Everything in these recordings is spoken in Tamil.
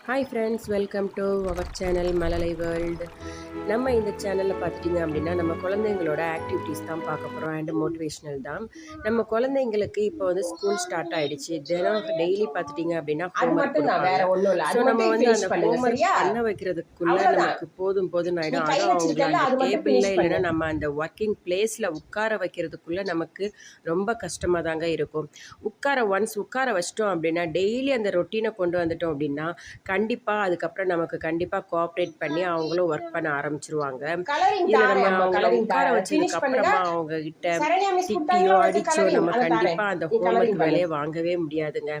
Hi friends, welcome to our channel மழலை வேர்ல்டு. நம்ம இந்த சேனலில் பார்த்துட்டிங்க அப்படின்னா நம்ம குழந்தைங்களோட ஆக்டிவிட்டீஸ் தான் பார்க்க போகிறோம் அண்ட் மோட்டிவேஷ்னல் தான். நம்ம குழந்தைங்களுக்கு இப்போ வந்து ஸ்கூல் ஸ்டார்ட் ஆகிடுச்சு. தினம் டெய்லி பார்த்துட்டிங்க அப்படின்னா ஹோம்ஒர்க் கொடுப்பாங்க. ஸோ நம்ம வந்து அந்த ஹோம்ஒர்க் பண்ண வைக்கிறதுக்குள்ளே நமக்கு போதும் போதும்னு ஆகிடும். அதுவும் அவங்கள அந்த டேபிளில் இல்லைன்னா நம்ம அந்த ஒர்க்கிங் பிளேஸில் உட்கார வைக்கிறதுக்குள்ளே நமக்கு ரொம்ப கஷ்டமாக தாங்க இருக்கும். உட்கார வச்சிட்டோம் அப்படின்னா டெய்லி அந்த ரொட்டீனை கொண்டு வந்துட்டோம் அப்படின்னா கண்டிப்பாக அதுக்கப்புறம் நமக்கு கண்டிப்பாக கோஆப்ரேட் பண்ணி அவங்களும் ஒர்க் பண்ண ஆரம்பிச்சிருவாங்க. இதில் நம்ம அவங்கள உட்கார வச்சதுக்கு அப்புறமா அவங்க கிட்ட திட்டியோ அடிச்சோ நம்ம கண்டிப்பாக அந்த ஹோம்ஒர்க் வேலையை வாங்கவே முடியாதுங்க.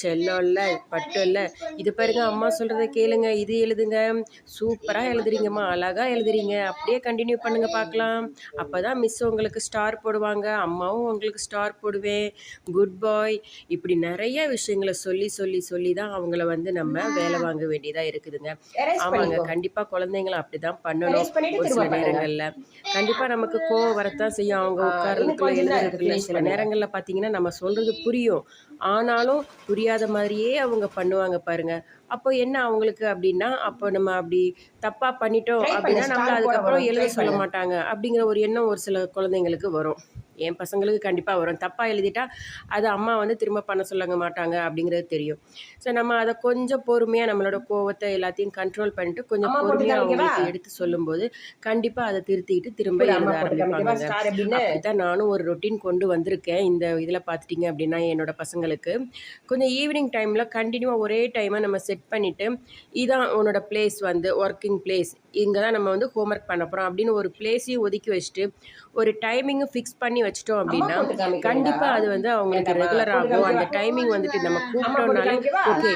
செல்லம் இல்லை, பட்டு இல்லை, இது பாருங்க அம்மா சொல்கிறத கேளுங்க, இது எழுதுங்க, சூப்பராக எழுதுறீங்கம்மா, அழகாக எழுதுறீங்க, அப்படியே கண்டினியூ பண்ணுங்க பார்க்கலாம், அப்போ தான் மிஸ் உங்களுக்கு ஸ்டார் போடுவாங்க, அம்மாவும் உங்களுக்கு ஸ்டார் போடுவேன், குட் பாய், இப்படி நிறைய விஷயங்களை சொல்லி சொல்லி சொல்லி தான் அவங்கள வந்து நம்ம வேலை வாங்க வேண்டியதாக இருக்குதுங்க. ஆமாங்க, கண்டிப்பாக குழந்தைங்களை அப்படி தான் பண்ணணும். ஒரு சில நேரங்களில் கண்டிப்பாக நமக்கு கோவம் வரத்தான் செய்யும். அவங்க உட்கார்றதுக்குள்ள எழுதுறதுக்குள்ள சில நேரங்களில் பார்த்தீங்கன்னா நம்ம சொல்கிறது புரியும், ஆனாலும் புரியாத மாதிரியே அவங்க பண்ணுவாங்க பாருங்க. அப்போ என்ன அவங்களுக்கு அப்படின்னா, அப்போ நம்ம அப்படி தப்பாக பண்ணிட்டோம் அப்படின்னா நம்மளை அதுக்கப்புறம் எழுத சொல்ல மாட்டாங்க அப்படிங்கிற ஒரு எண்ணம் ஒரு சில குழந்தைங்களுக்கு வரும். என் பசங்களுக்கு கண்டிப்பாக வரும். தப்பாக எழுதிட்டா அது அம்மா வந்து திரும்ப பண்ண சொல்ல மாட்டாங்க அப்படிங்கிறது தெரியும். ஸோ நம்ம அதை கொஞ்சம் பொறுமையாக நம்மளோட கோவத்தை எல்லாத்தையும் கண்ட்ரோல் பண்ணிட்டு கொஞ்சம் பொறுமையாக அவங்களுக்கு எடுத்து சொல்லும்போது கண்டிப்பாக அதை திருத்திட்டு திரும்ப எழுத ஆரம்பிப்பாங்க. அப்படித்தான் நானும் ஒரு ரொட்டீன் கொண்டு வந்திருக்கேன். இந்த இதில் பார்த்துட்டிங்க அப்படின்னா என்னோட பசங்களுக்கு கொஞ்சம் ஈவினிங் டைமில் கண்டினியூவாக ஒரே டைமை நம்ம செட் பண்ணிவிட்டு, இதான் உன்னோட பிளேஸ் வந்து ஒர்க்கிங் பிளேஸ், இங்கே தான் நம்ம வந்து ஹோம்ஒர்க் பண்ண போகிறோம் அப்படின்னு ஒரு பிளேஸையும் ஒதுக்கி வச்சுட்டு ஒரு டைமிங்கும் ஃபிக்ஸ் பண்ணி வச்சிட்டோம் அப்படின்னா கண்டிப்பாக அது வந்து அவங்களுக்கு ரெகுலர் ஆகும். அந்த டைமிங் வந்துட்டு நம்ம கூப்பிட்டோம்னாலே ஓகே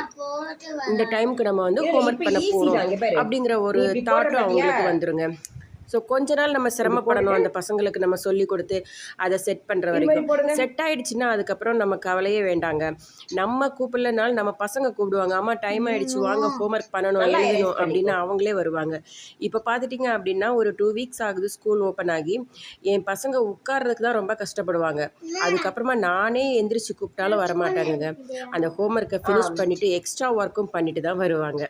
இந்த டைமுக்கு நம்ம வந்து ஹோம்ஒர்க் பண்ண போகிறோம் அப்படிங்கிற ஒரு தாட்டும் அவங்களுக்கு வந்துருங்க. ஸோ கொஞ்ச நாள் நம்ம சிரமப்படணும் அந்த பசங்களுக்கு நம்ம சொல்லி கொடுத்து அதை செட் பண்ணுற வரைக்கும். செட் ஆகிடுச்சின்னா அதுக்கப்புறம் நம்ம கவலையே வேண்டாங்க. நம்ம கூப்பிடலனாலும் நம்ம பசங்க கூப்பிடுவாங்க, அம்மா டைம் ஆகிடுச்சு வாங்க ஹோம்ஒர்க் பண்ணணும் எழுதணும் அப்படின்னு அவங்களே வருவாங்க. இப்போ பார்த்துட்டிங்க அப்படின்னா ஒரு 2 வீக்ஸ் ஆகுது ஸ்கூல் ஓப்பன் ஆகி. என் பசங்க உட்கார்றதுக்கு தான் ரொம்ப கஷ்டப்படுவாங்க. அதுக்கப்புறமா நானே எந்திரிச்சு கூப்பிட்டாலும் வரமாட்டாங்க. அந்த ஹோம்ஒர்க்கை ஃபினிஷ் பண்ணிவிட்டு எக்ஸ்ட்ரா ஒர்க்கும் பண்ணிட்டு தான் வருவாங்க.